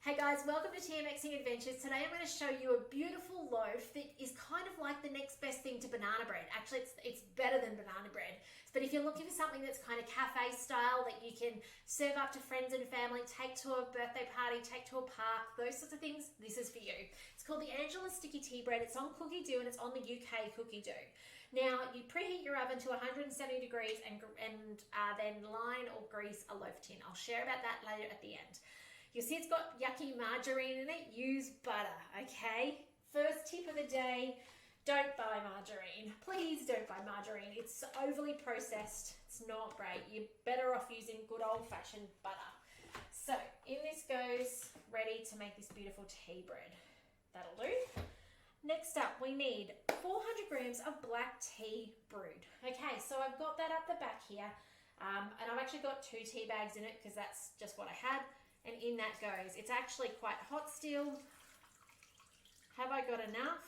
Hey guys, welcome to TMXing Adventures. Today I'm going to show you a beautiful loaf that is kind of like the next best thing to banana bread. Actually, it's better than banana bread. But if you're looking for something that's kind of cafe style that you can serve up to friends and family, take to a birthday party, take to a park, those sorts of things, this is for you. It's called the Angela Sticky Tea Bread. It's on Cookie Dough and it's on the UK Cookie Dough. Now, you preheat your oven to 170 degrees and then line or grease a loaf tin. I'll share about that later at the end. You'll see it's got yucky margarine in it. Use butter, okay? First tip of the day, don't buy margarine. Please don't buy margarine. It's overly processed. It's not great. You're better off using good old-fashioned butter. So in this goes, ready to make this beautiful tea bread. That'll do. Next up, we need 400 grams of black tea brewed. Okay, so I've got that up the back here, and I've actually got 2 tea bags in it because that's just what I had. And in that goes. It's actually quite hot still. Have I got enough?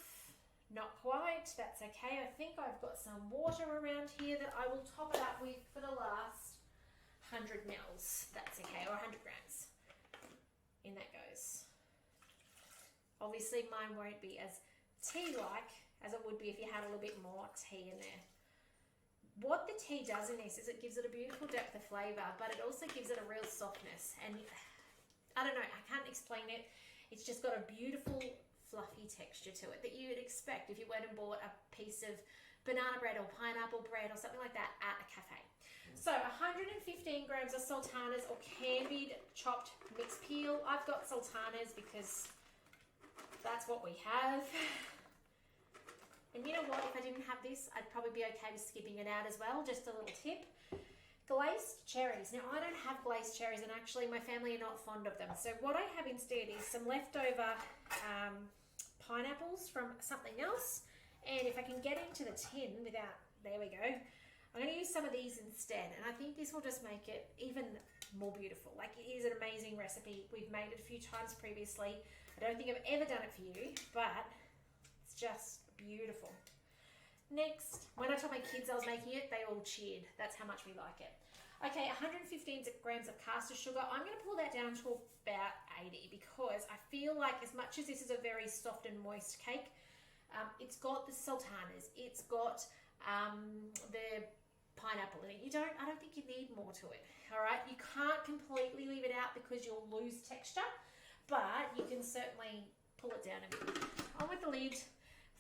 Not quite. That's okay. I think I've got some water around here that I will top it up with for the last 100 mils. That's okay, or 100 grams. In that goes. Obviously mine won't be as tea-like as it would be if you had a little bit more tea in there. What the tea does in this is it gives it a beautiful depth of flavour, but it also gives it a real softness. And I don't know, I can't explain it. It's just got a beautiful fluffy texture to it that you would expect if you went and bought a piece of banana bread or pineapple bread or something like that at a cafe. So 115 grams of sultanas or candied chopped mixed peel. I've got sultanas because that's what we have. And you know what, if I didn't have this, I'd probably be okay with skipping it out as well. Just a little tip. Glazed cherries. Now, I don't have glazed cherries, and actually my family are not fond of them. So what I have instead is some leftover pineapples from something else. And if I can get into the tin without, there we go. I'm going to use some of these instead. And I think this will just make it even more beautiful. Like, it is an amazing recipe. We've made it a few times previously. I don't think I've ever done it for you, but it's just beautiful. Next, when I told my kids I was making it, they all cheered. That's how much we like it. Okay, 115 grams of caster sugar. I'm going to pull that down to about 80 because I feel like as much as this is a very soft and moist cake, it's got the sultanas, it's got the pineapple in it. I don't think you need more to it. All right, you can't completely leave it out because you'll lose texture, but you can certainly pull it down a bit. On with the lid.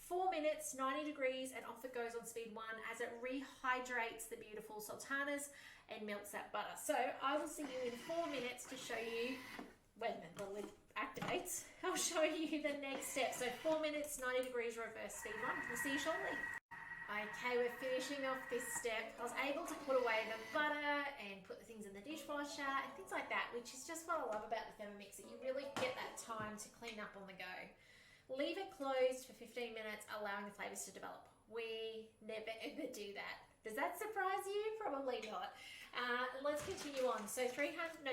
4 minutes, 90 degrees, and off it goes on speed 1 as it rehydrates the beautiful sultanas and melts that butter. So I will see you in 4 minutes to show you when the lid activates. I'll show you the next step. So 4 minutes, 90 degrees, reverse speed 1. We'll see you shortly. Okay, we're finishing off this step. I was able to put away the butter and put the things in the dishwasher and things like that, which is just what I love about the Thermomix, that you really get that time to clean up on the go. Leave it closed for 15 minutes, allowing the flavours to develop. We never ever do that. Does that surprise you? Probably not. Let's continue on. So 255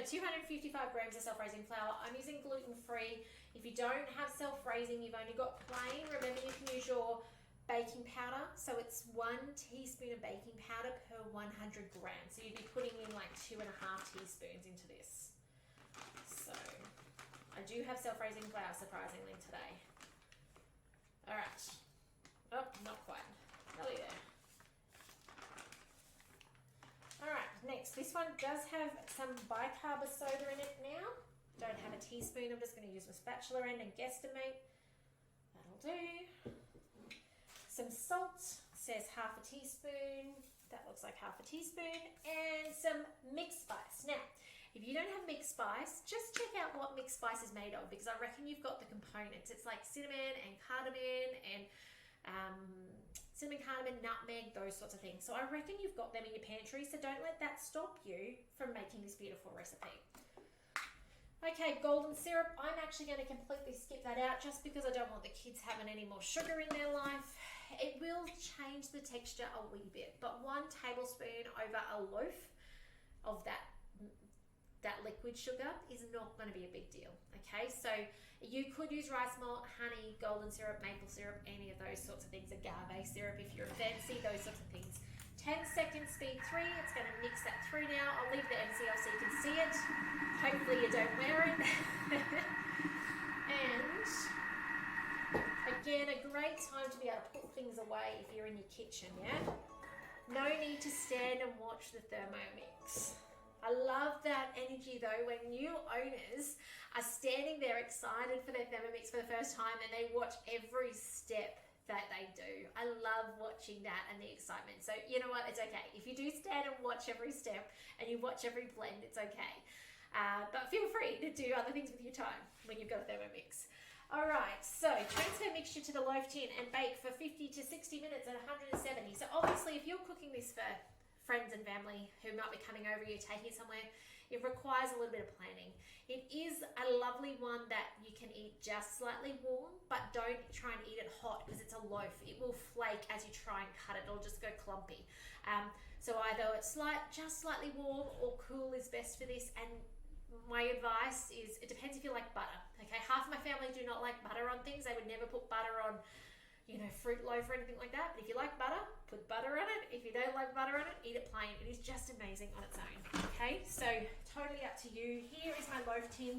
grams of self-raising flour. I'm using gluten-free. If you don't have self-raising, you've only got plain. Remember, you can use your baking powder. So it's 1 teaspoon of baking powder per 100 grams. So you'd be putting in like 2.5 teaspoons into this. So I do have self-raising flour, surprisingly, today. All right. Oh, not quite. Nearly there. All right, next. This one does have some bicarb soda in it now. Don't have a teaspoon. I'm just going to use my spatula end and guesstimate. That'll do. Some salt. Says half a teaspoon. That looks like half a teaspoon. And some mixed spice. Now, if you don't have mixed spice, just check out what mixed spice is made of, because I reckon you've got the components. It's like cinnamon and cardamom and nutmeg, those sorts of things. So I reckon you've got them in your pantry, so don't let that stop you from making this beautiful recipe. Okay, golden syrup. I'm actually going to completely skip that out just because I don't want the kids having any more sugar in their life. It will change the texture a wee bit, but 1 tablespoon over a loaf of that liquid sugar is not going to be a big deal. Okay, so you could use rice malt, honey, golden syrup, maple syrup, any of those sorts of things, agave syrup if you're fancy, those sorts of things. 10 seconds, speed 3. It's going to mix that through now. I'll leave the MCL so you can see it. Hopefully you don't wear it. great time to be able to put things away if you're in your kitchen, yeah? No need to stand and watch the Thermomix. I love that energy though when new owners are standing there excited for their Thermomix for the first time and they watch every step that they do. I love watching that and the excitement. So you know what, it's okay. If you do stand and watch every step and you watch every blend, it's okay. But feel free to do other things with your time when you've got a Thermomix. All right, so transfer mixture to the loaf tin and bake for 50 to 60 minutes at 170. So obviously if you're cooking this for friends and family who might be coming over, you're taking it somewhere, it requires a little bit of planning. It is a lovely one that you can eat just slightly warm, but don't try and eat it hot because it's a loaf. It will flake as you try and cut it. It'll just go clumpy. So either it's just slightly warm or cool is best for this. And my advice is, it depends if you like butter. Okay, half of my family do not like butter on things. They would never put butter on, you know, fruit loaf or anything like that. But if you like butter, put butter on it. If you don't like butter on it, eat it plain. It is just amazing on its own. Okay, so totally up to you. Here is my loaf tin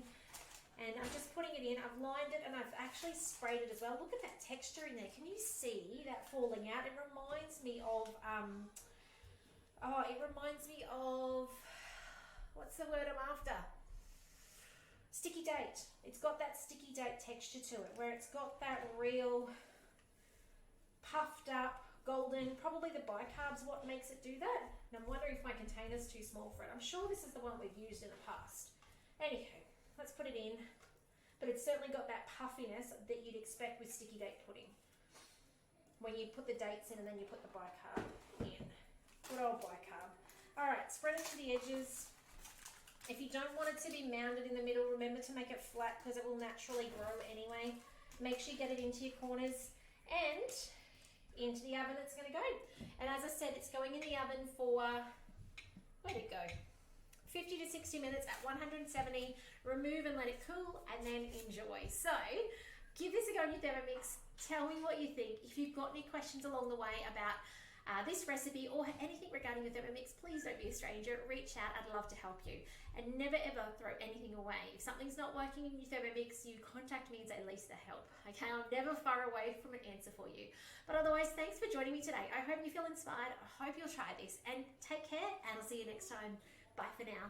and I'm just putting it in. I've lined it and I've actually sprayed it as well. Look at that texture in there. Can you see that falling out? It reminds me of, what's the word I'm after? Sticky date. It's got that sticky date texture to it where it's got that real puffed up golden, probably the bicarb's what makes it do that. And I'm wondering if my container's too small for it. I'm sure this is the one we've used in the past. Anywho, let's put it in. But it's certainly got that puffiness that you'd expect with sticky date pudding. When you put the dates in and then you put the bicarb in. Good old bicarb. All right, spread it to the edges. If you don't want it to be mounded in the middle, remember to make it flat because it will naturally grow anyway. Make sure you get it into your corners and into the oven it's going to go. And as I said, it's going in the oven for, where'd it go? 50 to 60 minutes at 170. Remove and let it cool and then enjoy. So give this a go in your Thermomix. Tell me what you think. If you've got any questions along the way about this recipe or anything regarding your Thermomix, please don't be a stranger. Reach out. I'd love to help you. And never ever throw anything away. If something's not working in your Thermomix, you contact me and say, Lisa, help. Okay, I'm never far away from an answer for you. But otherwise, thanks for joining me today. I hope you feel inspired. I hope you'll try this. And take care, and I'll see you next time. Bye for now.